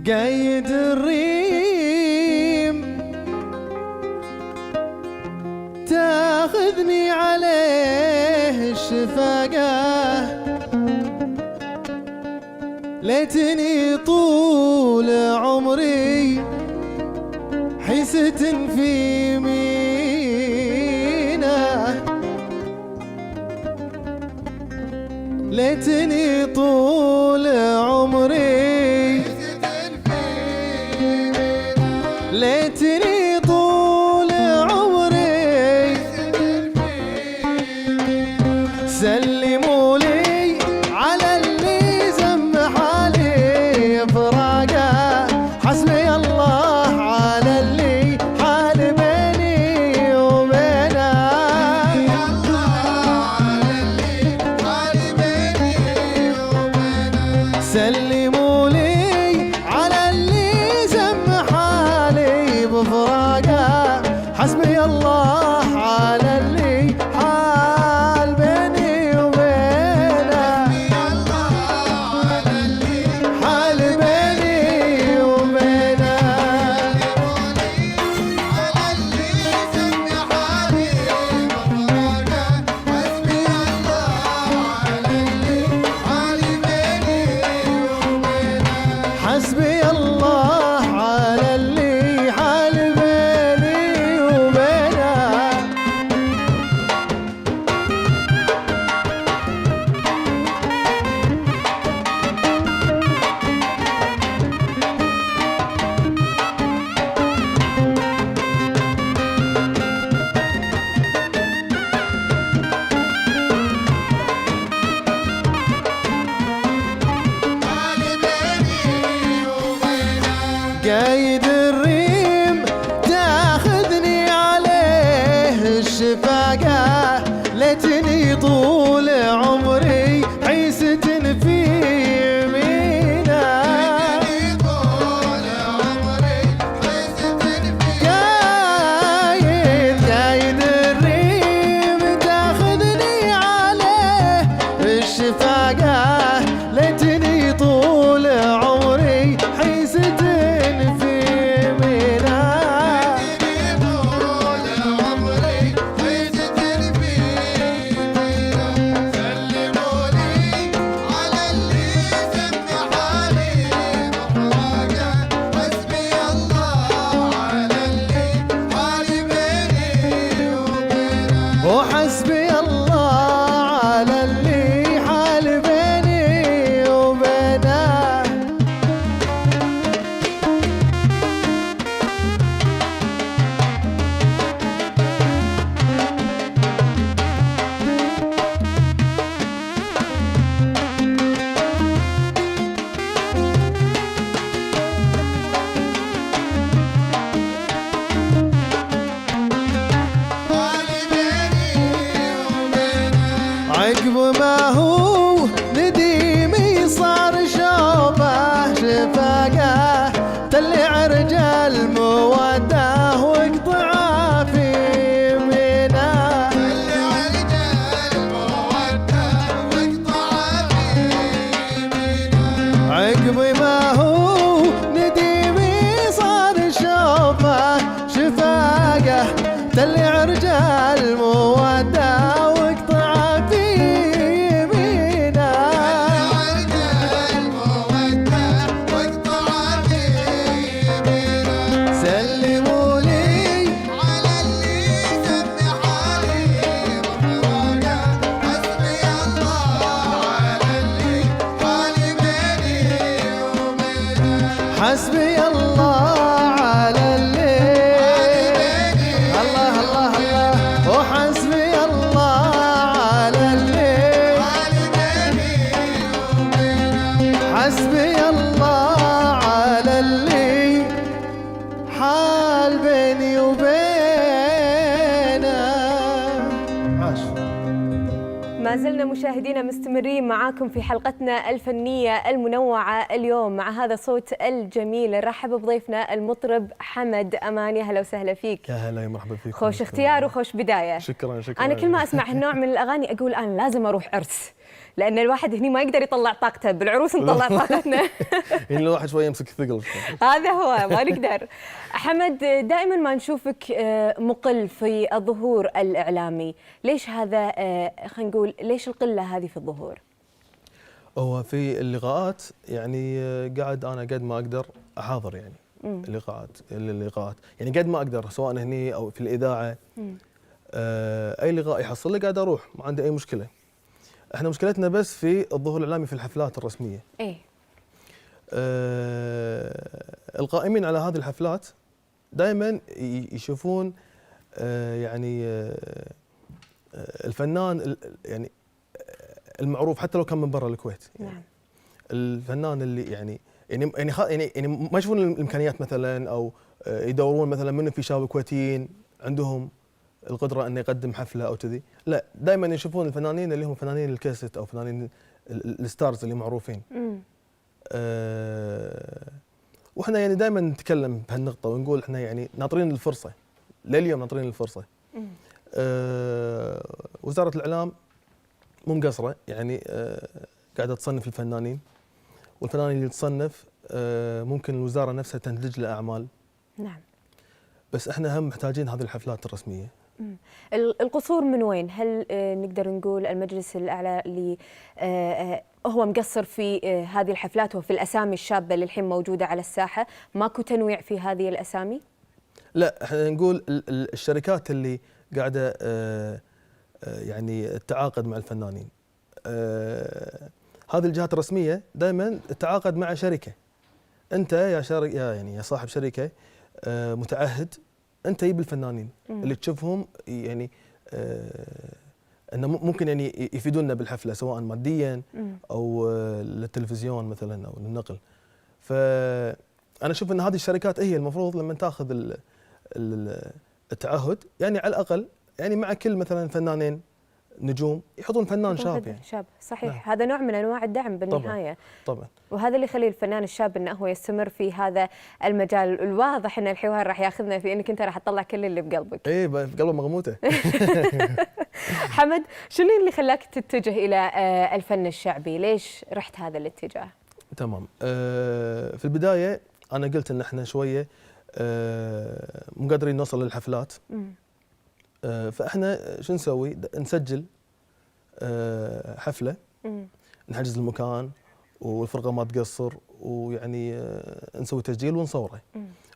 قايد الريم تاخذني عليه الشفاقة، ليتني طول عمري حست في يمينه، ليتني طول عمري، ليتني طول عمري سلموا لي على اللي زمح لي فراقه، حسبي الله على اللي حال بيني وبينه، سلموا لي على اللي زمح لي بفراقه، حسبي الله على اللي حال بيني وبينه، حال بيني وبينه. حسبي الله على اللي حال بيني وبينه. قايد الريم تاخذني عليه الشفاقة، ليتني طول عمري حيست في يمينه، قايد الريم تاخذني عليه الشفاقة، ليتني طول عمري حيست وحسبي الله على اللي حال بيني وبينه. عقب ما هو نديمي صار شوبه شفاقه، تلع رجال موده واقطعه في يمينه، عقب ما هو نديمي صار شوبه شفاقه، تلع رجال موده واقطعه في يمينه. ما زلنا مشاهدينا مستمرين معاكم في حلقتنا الفنية المنوعة اليوم مع هذا الصوت الجميل. نرحب بضيفنا المطرب حمد أماني. هلا وسهلا فيك. يا هلا، يا مرحبا فيك. خوش اختيار وخوش بداية. شكرا. أنا كل ما أسمع هالنوع من الأغاني أقول أنا لازم أروح عرس، لأن الواحد هني ما يقدر يطلع طاقته، بالعروس نطلع طاقتنا. يعني الواحد شوي يمسك ثقل. هذا هو، ما نقدر. حمد، دائما ما نشوفك مقل في الظهور الإعلامي، ليش هذا؟ خلينا نقول ليش القلة هذه في الظهور؟ هو في اللقاءات يعني قاعد ما أقدر أحاضر يعني اللقاءات يعني قد ما أقدر، سواء هني أو في الإذاعة. أي لقاء يحصل لي قاعد أروح، ما عندي أي مشكلة. احنا مشكلتنا بس في الظهور الإعلامي في الحفلات الرسمية. إيه. القائمين على هذه الحفلات دائما يشوفون يعني الفنان يعني المعروف حتى لو كان من برا الكويت. يعني نعم. الفنان اللي يعني ما يشوفون الامكانيات مثلا، او يدورون مثلا منو في شباب كويتيين عندهم القدره انه يقدم حفله او كذي. لا، دائما يشوفون الفنانين اللي هم فنانين الكاسيت او فنانين الستارز اللي معروفين. واحنا يعني دائما نتكلم بهالنقطه ونقول احنا يعني ناطرين الفرصه، لليوم ناطرين الفرصه. وزاره الاعلام مو مقصره، يعني قاعده تصنف الفنانين، والفنانين اللي تصنف ممكن الوزاره نفسها تنتج له اعمال. نعم. بس احنا هم محتاجين هذه الحفلات الرسميه. القصور من وين؟ هل نقدر نقول المجلس الاعلى اللي هو مقصر في هذه الحفلات وفي الاسامي الشابه اللي الحين موجوده على الساحه؟ ماكو تنويع في هذه الاسامي؟ لا، احنا نقول الشركات اللي قاعده يعني التعاقد مع الفنانين. هذه الجهات الرسميه دائما تتعاقد مع شركه. انت يا صاحب شركه متعهد، انت يجيب الفنانين اللي تشوفهم يعني انه ممكن يعني يفيدونا بالحفله، سواء ماديا او للتلفزيون مثلا او للنقل. فانا اشوف ان هذه الشركات هي المفروض لما تاخذ التعهد، يعني على الاقل يعني مع كل مثلا فنانين نجوم يحطون فنان شاب. يعني شاب، صحيح. نعم. هذا نوع من انواع الدعم بالنهايه. طبعا. وهذا اللي يخلي الفنان الشاب انه هو يستمر في هذا المجال. الواضح ان الحوار راح ياخذنا في انك انت راح تطلع كل اللي بقلبك. ايه، بقلبه مغموته. حمد، شنو اللي خلاك تتجه الى الفن الشعبي؟ ليش رحت هذا الاتجاه؟ تمام. في البدايه انا قلت ان احنا شويه مو قادرين نوصل للحفلات. فاحنا شو نسوي؟ نسجل حفله، نحجز المكان والفرقه ما تقصر، ويعني نسوي تسجيل ونصوره.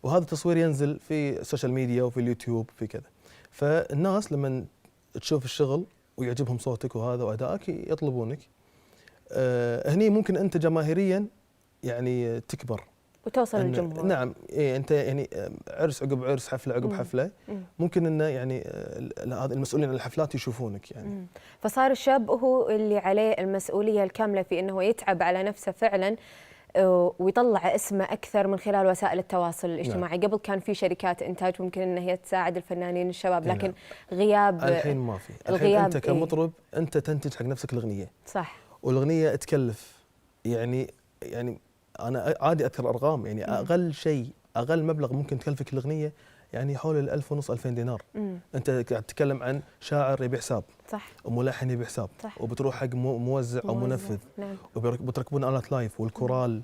وهذا التصوير ينزل في السوشيال ميديا وفي اليوتيوب في كذا. فالناس لما تشوف الشغل ويعجبهم صوتك وهذا وادائك يطلبونك. هني ممكن انت جماهيريا يعني تكبر وتوصل للجمهور. نعم. إيه، انت يعني عرس عقب عرس، حفله عقب حفله، ممكن انه يعني هذا المسؤولين عن الحفلات يشوفونك يعني. فصار الشاب هو اللي عليه المسؤوليه الكامله في انه يتعب على نفسه فعلا ويطلع اسمه اكثر من خلال وسائل التواصل الاجتماعي. نعم. قبل كان في شركات انتاج ممكن ان هي تساعد الفنانين الشباب، لكن نعم. غياب الحين ما في. الحين انت كمطرب انت تنتج حق نفسك الاغنيه. صح. والاغنيه تكلف يعني انا عادي اذكر ارقام، يعني اقل شيء، اقل مبلغ ممكن تكلفك الاغنيه يعني حول 1500 2000 دينار. انت قاعد تتكلم عن شاعر يبيع حساب، صح، وملحن يبيع حساب، صح، وبتروح حق موزع او منفذ، نعم، وبتركبون الات لايف والكورال.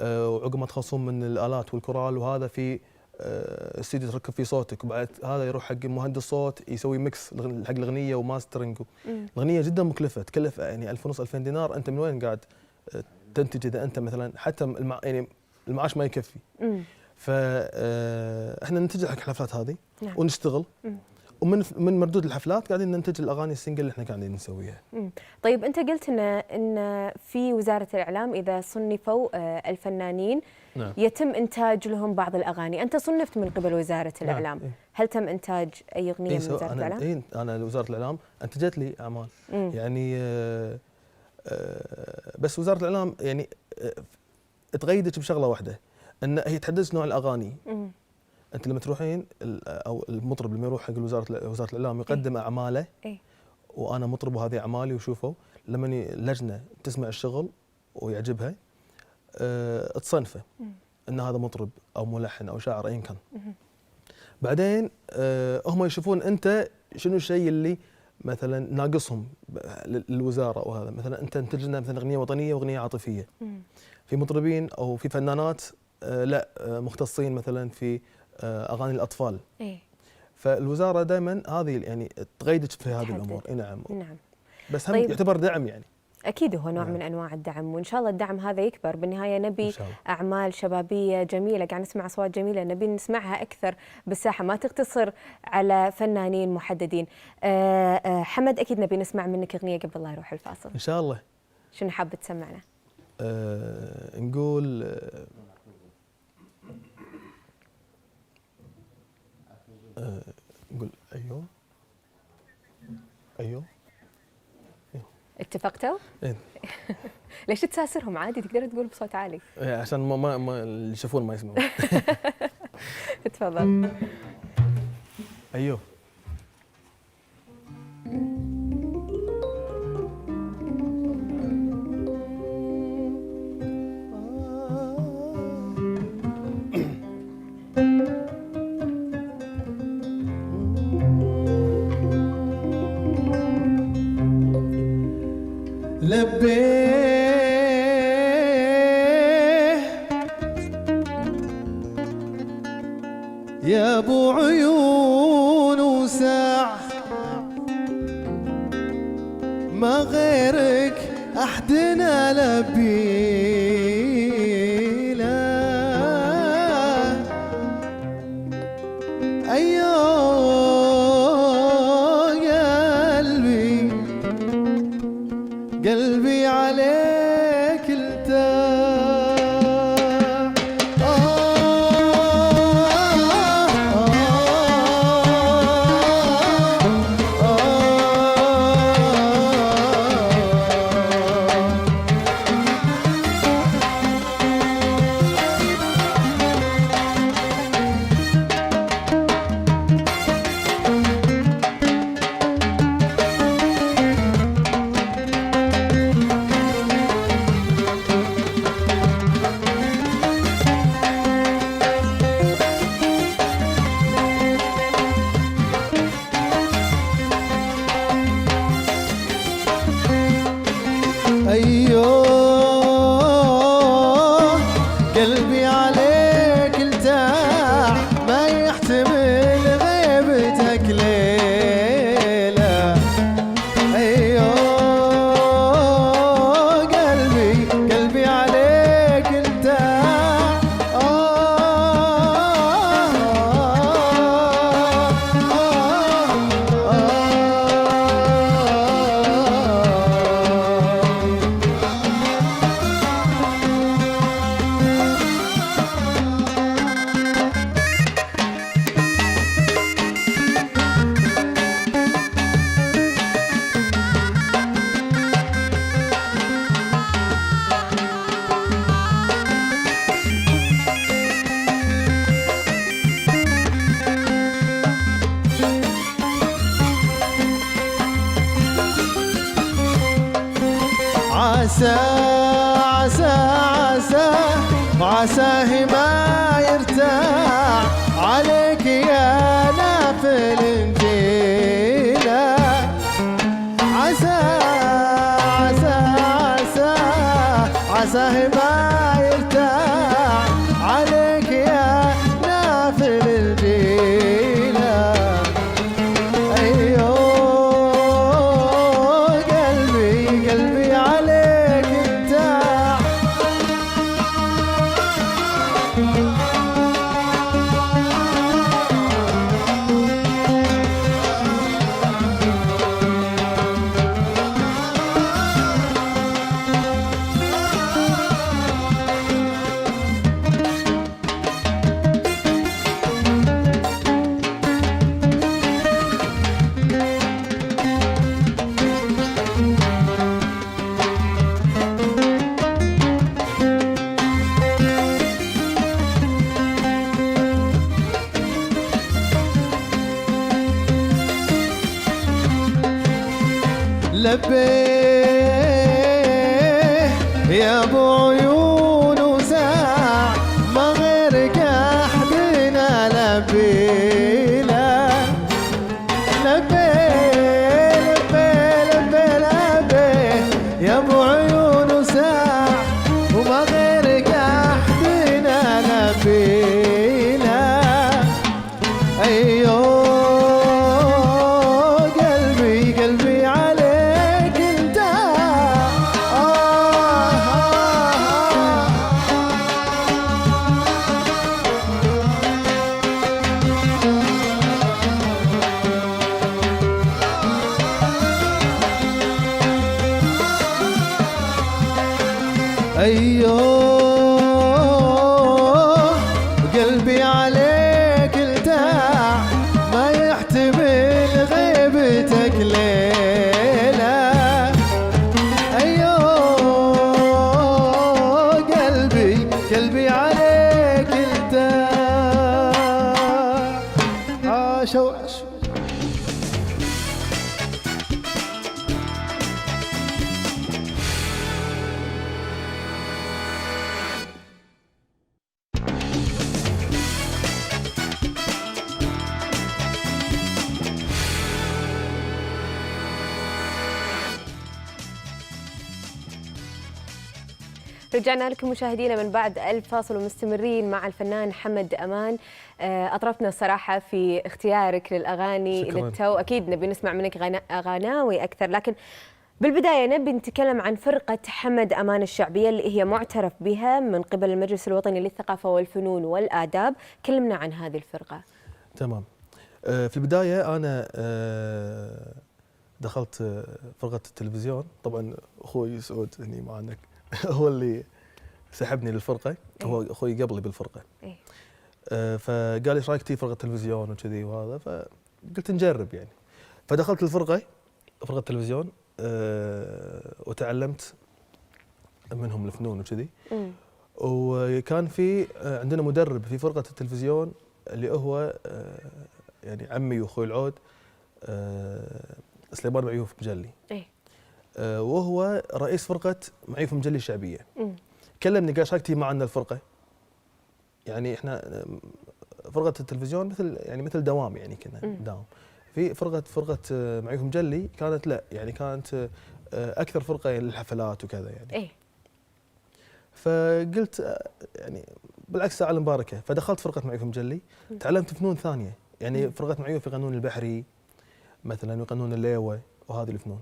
وعقب ما تخلصون من الالات والكورال وهذا في استديو تركب فيه صوتك، وبعد هذا يروح حق مهندس صوت يسوي ميكس حق الاغنيه وماسترنج. الاغنيه جدا مكلفه، تكلف يعني 1500 2000 دينار. انت من وين قاعد تنتج اذا انت مثلا حتى يعني المعاش ما يكفي؟ فاحنا ننتج حق الحفلات هذه، نعم، ونشتغل. ومن مردود الحفلات قاعدين ننتج الاغاني السنجل اللي احنا قاعدين نسويها. طيب انت قلت ان في وزاره الاعلام اذا صنفوا الفنانين، نعم، يتم انتاج لهم بعض الاغاني. انت صنفت من قبل وزاره الاعلام، نعم، هل تم انتاج اي اغنيه من وزاره الاعلام؟ انا وزاره الاعلام انتجت لي اعمال. يعني بس وزاره الاعلام يعني تقيدك بشغله واحده، ان هي تحدد نوع الاغاني. انت لما تروحين او المطرب لما يروح حق وزاره الاعلام يقدم اعماله، وانا مطرب وهذه اعمالي وشوفوا لما لجنه تسمع الشغل ويعجبها تصنفه ان هذا مطرب او ملحن او شاعر ايا كان. بعدين هم يشوفون انت شنو الشيء اللي مثلا ناقصهم للوزاره، وهذا مثلا انت تنتج لنا مثلا اغنيه وطنيه واغنيه عاطفيه. في مطربين او في فنانات لا مختصين مثلا في اغاني الاطفال. فالوزاره دائما هذه يعني تقيدك في هذه الامور. نعم. بس هم طيب يعتبر دعم يعني. أكيد هو نوع من أنواع الدعم، وإن شاء الله الدعم هذا يكبر. بالنهاية نبي أعمال شبابية جميلة، قاعد نسمع أصوات جميلة نبي نسمعها أكثر بالساحة، ما تقتصر على فنانين محددين. حمد أكيد نبي نسمع منك أغنية قبل لا يروح الفاصل. إن شاء الله. شنو حاب تسمعنا؟ نقول نقول أيوه أيوه. اتفقتوا؟ إيه. ليش تساسرهم؟ عادي تقدر تقول بصوت عالي. عشان ما اللي يشوفون ما يسمعون. تفضل. ايوه. يا ابو عيون وساع ما غيرك احدنا لبي لا ايوه قلبي قلبي عليك وعساه ما يرتاح عليك يا نافل انجيله عساه ما يرتاح عليك يا نافل الجيله ايوه قلبي عليك ارتاح لبيه يا ابو عيون وساع ما غيرك احدنا لبيه لا لبيه لبيه لبيه لبيه يا ابو عيون وساع وما غيرك احدنا لبيه لا ايوه قلبي عليك انت ايوه قلبي عليك التاع ما يحتمل غيبتك ليلة ايوه قلبي عليك التاع عاشوا رجعنا لكم مشاهدينا من بعد الفاصل ومستمرين مع الفنان حمد أمان. أطرفنا الصراحة في اختيارك للأغاني للتو، أكيد نبي نسمع منك أغاناوي أكثر، لكن بالبداية نبي نتكلم عن فرقة حمد أمان الشعبية اللي هي معترف بها من قبل المجلس الوطني للثقافة والفنون والآداب. كلمنا عن هذه الفرقة. تمام. في البداية أنا دخلت فرقة التلفزيون، طبعا أخوي سعود هني معنا هو اللي سحبني للفرقة، هو أخوي قبلي بالفرقة. فقال لي ايش رايك تي فرقة تلفزيون وكذي وهذا، فقلت نجرب يعني. فدخلت الفرقة، فرقة التلفزيون، وتعلمت منهم الفنون وكذي. وكان في عندنا مدرب في فرقة التلفزيون اللي هو يعني عمي واخوي العود، سليمان معيوف مجلي. وهو رئيس فرقة معيوف مجلي الشعبية. كلمني قال ايش رايك تي معنا الفرقة؟ يعني احنا فرقة التلفزيون مثل دوام، يعني كنا دوام. في فرقة معيوف مجلي كانت لا يعني كانت اكثر فرقة يعني للحفلات وكذا يعني. فقلت يعني بالعكس ساعة المباركة، فدخلت فرقة معيوف مجلي، تعلمت فنون ثانية، يعني فرقة معيوف يغنون البحري مثلا، يغنون الليوة وهذه الفنون.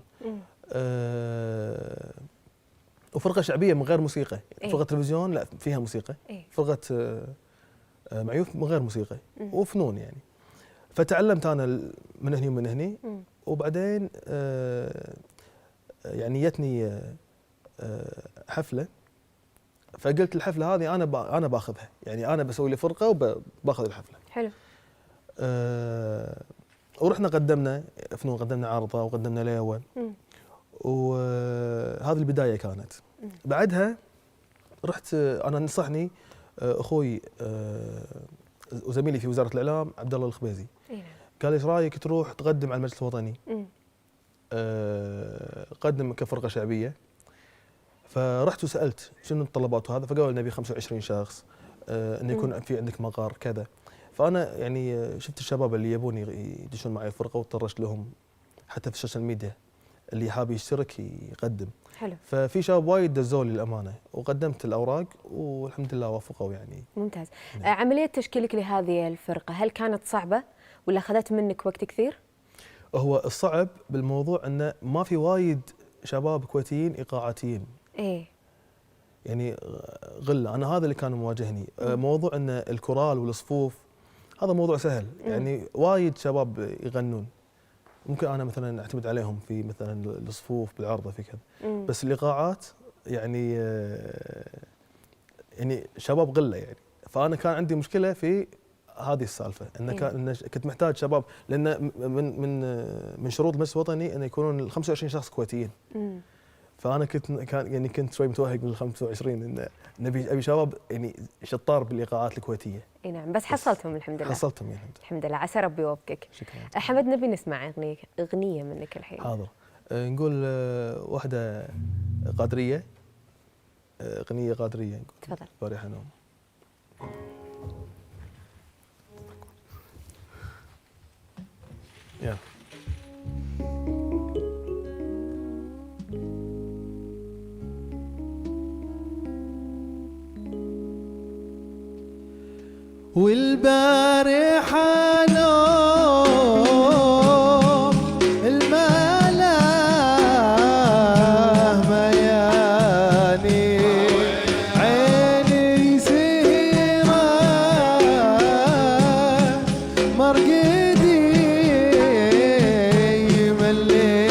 وفرقة شعبية من غير موسيقى، فرقة تلفزيون لا فيها موسيقى، فرقة معيوف من غير موسيقى وفنون يعني. فتعلمت أنا من هني ومن هني، وبعدين يعني جتني حفلة، فقلت الحفلة هذه أنا باخذها، يعني أنا بسوي لي فرقة وباخذ الحفلة. حلو. ورحنا قدمنا فنون، قدمنا عارضة وقدمنا ليوة، وهذه البداية كانت. بعدها رحت أنا نصحني أخوي وزميلي في وزارة الإعلام عبد الله الخبيزي، قال ايش رايك تروح تقدم على المجلس الوطني، قدم كفرقة شعبية. فرحت وسألت شنو الطلبات وهذا، فقالوا نبي 25 شخص، انه يكون في عندك مقر كذا. فأنا يعني شفت الشباب اللي يبون يدشون معي الفرقة وطرشت لهم حتى في السوشيال ميديا، اللي حاب يشترك يقدم. حلو. ففي شباب وايد دزوا لي الأمانة، وقدمت الأوراق والحمد لله وافقوا يعني. ممتاز. عملية تشكيلك لهذه الفرقة هل كانت صعبة ولا أخذت منك وقت كثير؟ هو الصعب بالموضوع أنه ما في وايد شباب كويتيين إيقاعاتيين. يعني غلة، أنا هذا اللي كان مواجهني. موضوع أن الكورال والصفوف هذا موضوع سهل، يعني وايد شباب يغنون، ممكن أنا مثلا أعتمد عليهم في مثلا الصفوف بالعرضة في كذا. بس الإيقاعات يعني شباب غلة يعني. فأنا كان عندي مشكلة في هذه السالفة، إن كنت محتاج شباب، لأن من شروط المجلس الوطني أن يكونون 25 شخص كويتيين. فأنا كنت شوي متوهق من ال 25 إن أبي شباب يعني شطار بالإيقاعات الكويتية. اي نعم، بس حصلتهم الحمد لله. حصلتهم يعني الحمد لله، عسى ربي يوفقك. شكرا. حمد، نبي نسمع أغنية منك الحين. حاضر. نقول واحدة قادرية، أغنية قادرية نقول. تفضل. بارحة نوم. يلا. والبارحة نوم الملاح مياني عيني سيرة مرقدي مليته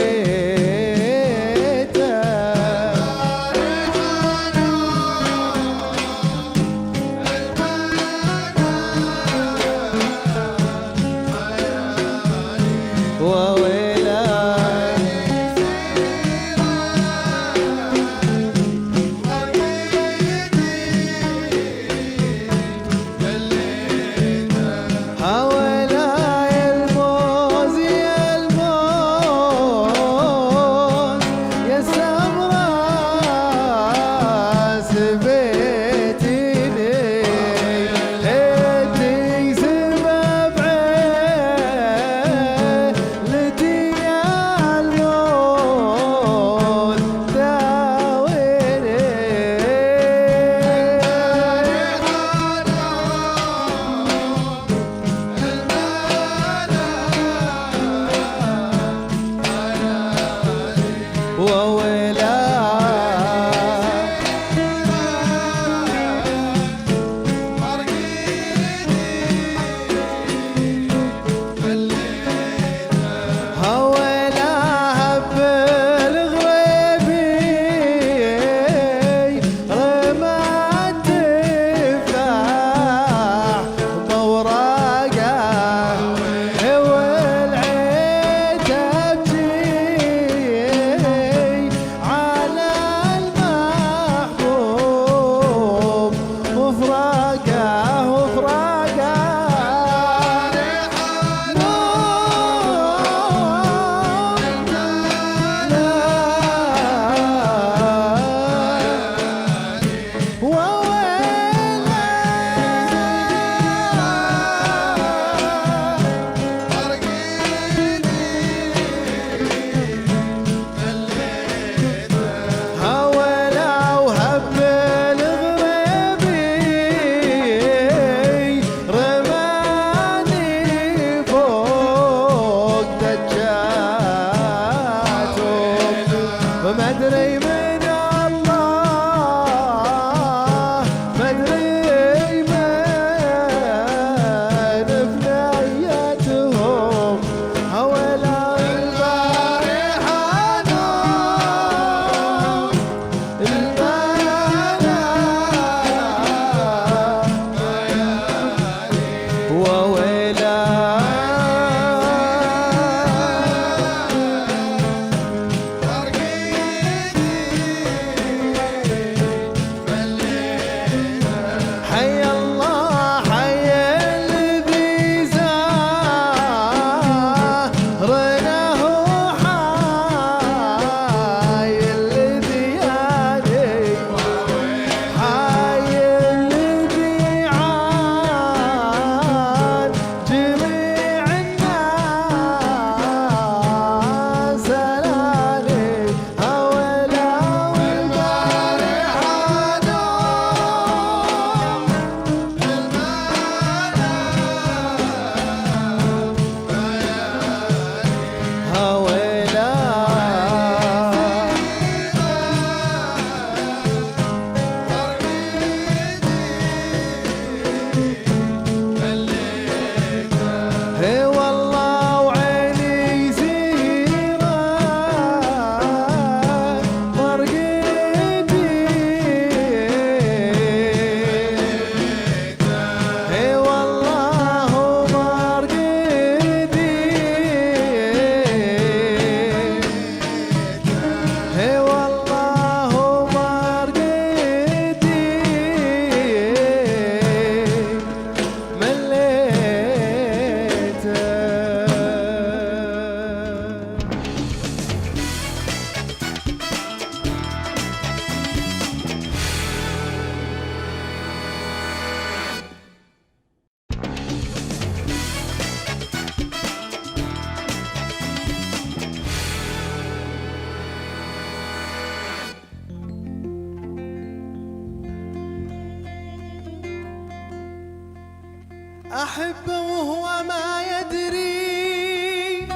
أحبه وهو ما يدري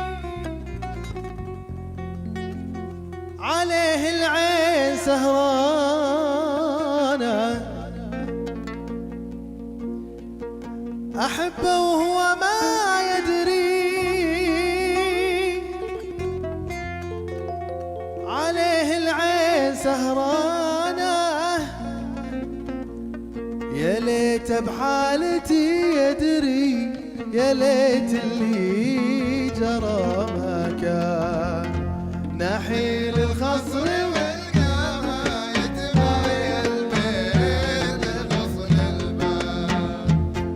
عليه العين سهرانة، أحبه وهو ما يدري عليه العين سهرانة، يا ليت بحالتي يدري، يا ليت اللي جرى ما كان نحيل الخصر والقامة يتمايل بين غصن الماء،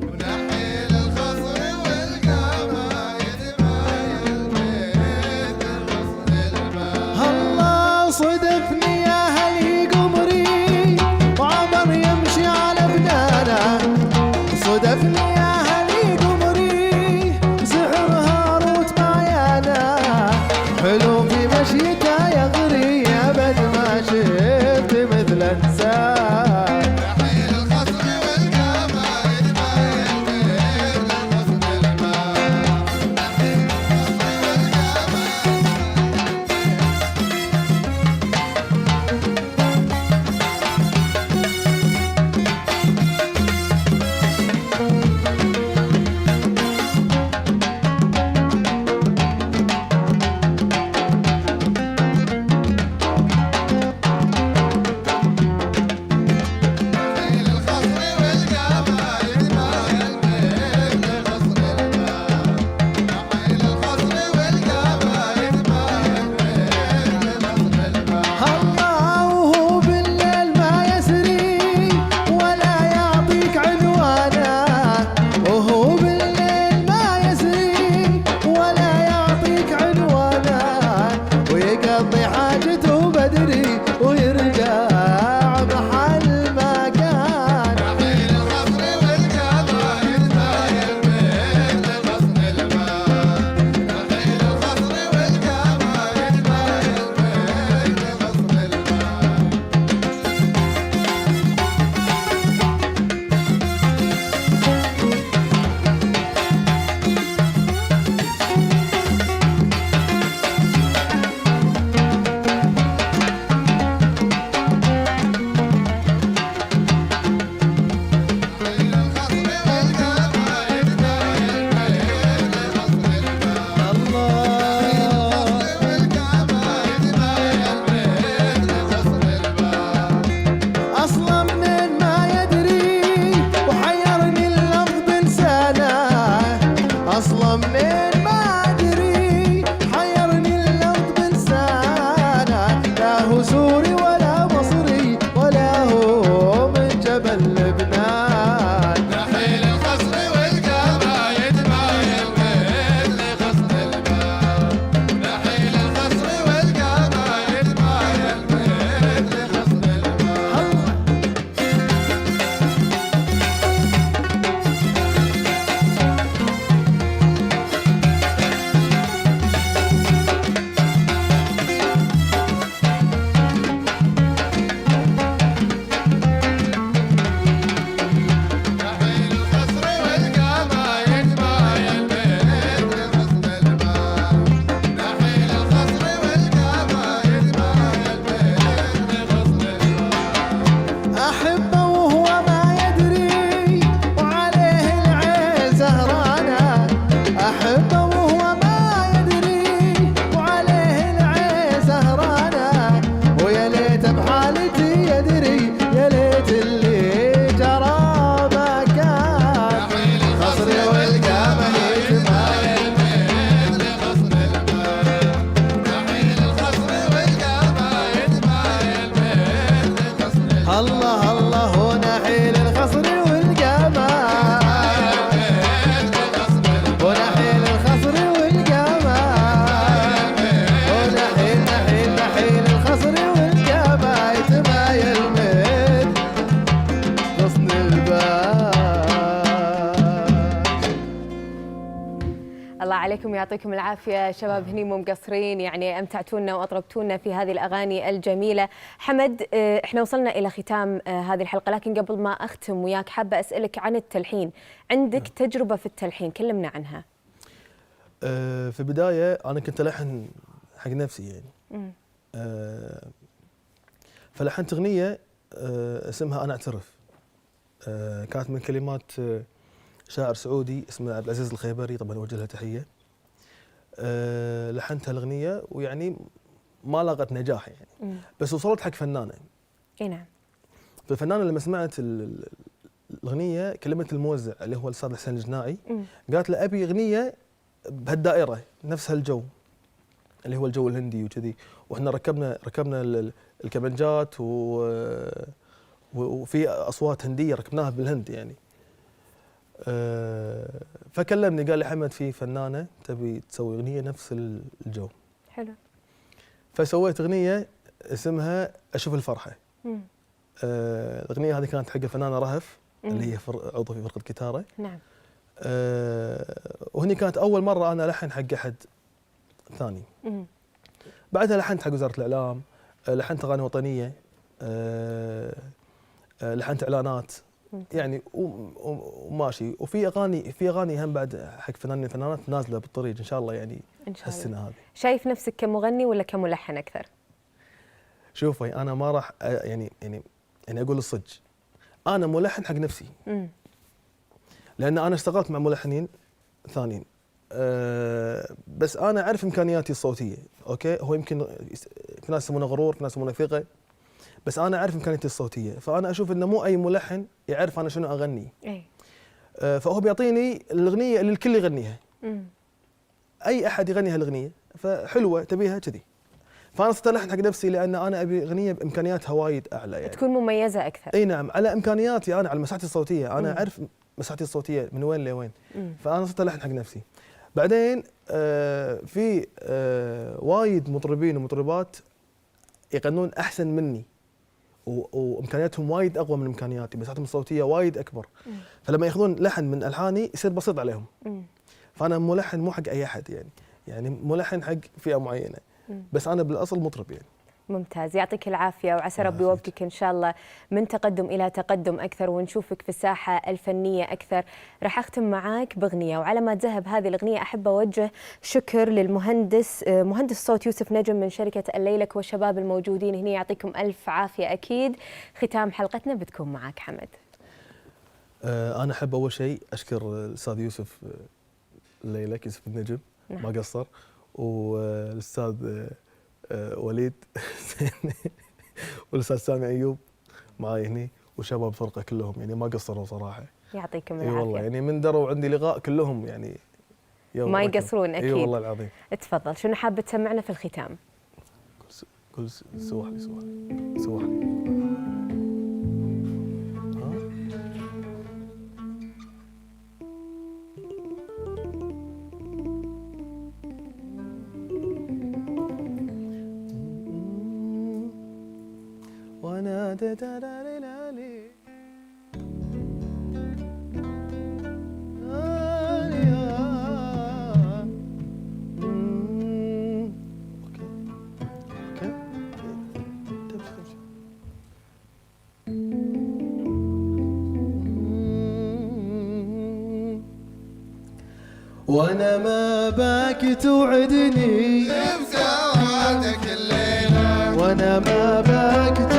ونحيل الخصر والقامة يتمايل بين غصن الماء. الله صدفني يا هلي قمري وعمر يمشي على بنانا، صدفني يا هلي قمري سحر هاروت معيانا، حلو في مشيته يغري ابد ما شفت مثل انسان. نحيل الخصر والقامة يتمايل بين غصن الماء، نحيل يقضي حاجته بدري ويرجع محل ما كان. نحيل الخصر والقامة يتمايل بين غصن الماء، نحيل الخصر والقامة يتمايل بين غصن الماء. عليكم ويعطيكم العافية شباب، هني مو مقصرين، يعني أمتعتونا وأطربتونا في هذه الأغاني الجميلة. حمد، إحنا وصلنا إلى ختام هذه الحلقة، لكن قبل ما أختم وياك حابة أسألك عن التلحين. عندك تجربة في التلحين، كلمنا عنها. في البداية أنا كنت ألحن حق نفسي يعني. فلحنت أغنية اسمها أنا أعترف. كانت من كلمات شاعر سعودي اسمه عبد العزيز الخيبري، طبعا أوجه له تحية. لحنتها الأغنية ويعني ما لاقت نجاح يعني، بس وصلت حق فنانة. اي نعم. فالفنانة لما سمعت الأغنية كلمت الموزع اللي هو الأستاذ حسين الجناعي، قالت له أبي أغنية بهالدائرة نفس هالجو اللي هو الجو الهندي وكذي، واحنا ركبنا الكمنجات وفي اصوات هنديه ركبناها بالهند يعني. فكلمني قال لي حمد في فنانه تبي تسوي اغنيه نفس الجو. حلو. فسويت اغنيه اسمها اشوف الفرحه. الاغنيه هذه كانت حق الفنانه رهف اللي هي عضو في فرقه كتاره. نعم. وهني كانت اول مره انا الحن حق احد ثاني. بعدها لحنت حق وزاره الاعلام، لحنت اغاني وطنيه، لحنت اعلانات يعني وماشي. وفي اغاني هم بعد حق فنانين الفنانات نازله بالطريق ان شاء الله يعني ان شاء الله السنه هذه. شايف نفسك كمغني ولا كملحن اكثر؟ شوفي انا ما راح يعني اقول الصدق، انا ملحن حق نفسي. لان انا اشتغلت مع ملحنين ثانيين، بس انا اعرف امكانياتي الصوتيه. اوكي، هو يمكن في ناس يسمونه غرور، في ناس يسمونه ثقه، بس انا اعرف امكانياتي الصوتيه. فانا اشوف انه مو اي ملحن يعرف انا شنو اغني. فهو بيعطيني الاغنيه اللي الكل يغنيها. اي احد يغني هالاغنيه فحلوه تبيها كذي. فانا صرت الحن حق نفسي لان انا ابي اغنيه بامكانياتها وايد اعلى يعني تكون مميزه اكثر. اي نعم، على امكانياتي انا، على مساحتي الصوتيه. انا اعرف مساحتي الصوتيه من وين لوين. فانا صرت الحن حق نفسي. بعدين في وايد مطربين ومطربات يغنون احسن مني وامكانياتهم وايد اقوى من امكانياتي، مساحتهم الصوتيه وايد اكبر. فلما ياخذون لحن من الحاني يصير بسيط عليهم. فانا ملحن مو حق اي احد يعني ملحن حق فئه معينه، بس انا بالاصل مطرب يعني. ممتاز، يعطيك العافية وعسى ربي يوفقك إن شاء الله من تقدم إلى تقدم أكثر، ونشوفك في الساحة الفنية أكثر. راح أختم معاك بأغنية، وعلى ما تذهب هذه الأغنية أحب أوجه شكر للمهندس مهندس الصوت يوسف نجم من شركة الليلك والشباب الموجودين هنا، يعطيكم ألف عافية. أكيد ختام حلقتنا بتكون معاك حمد. أنا أحب أول شيء أشكر الأستاذ يوسف الليلك، يوسف النجم ما قصر، والأستاذ وليد والاستاذ سامي ايوب معاي هني، وشباب الفرقه كلهم يعني ما قصروا صراحه. يعطيكم العافيه. اي والله يعني من دروا عندي لقاء كلهم يعني ما يقصرون اكيد. اي والله العظيم. تفضل، شنو حابه تسمعنا في الختام؟ قل سواحلي. وانا تترالي وانا ما باكي توعدني بسواتك الليله، وانا ما باكي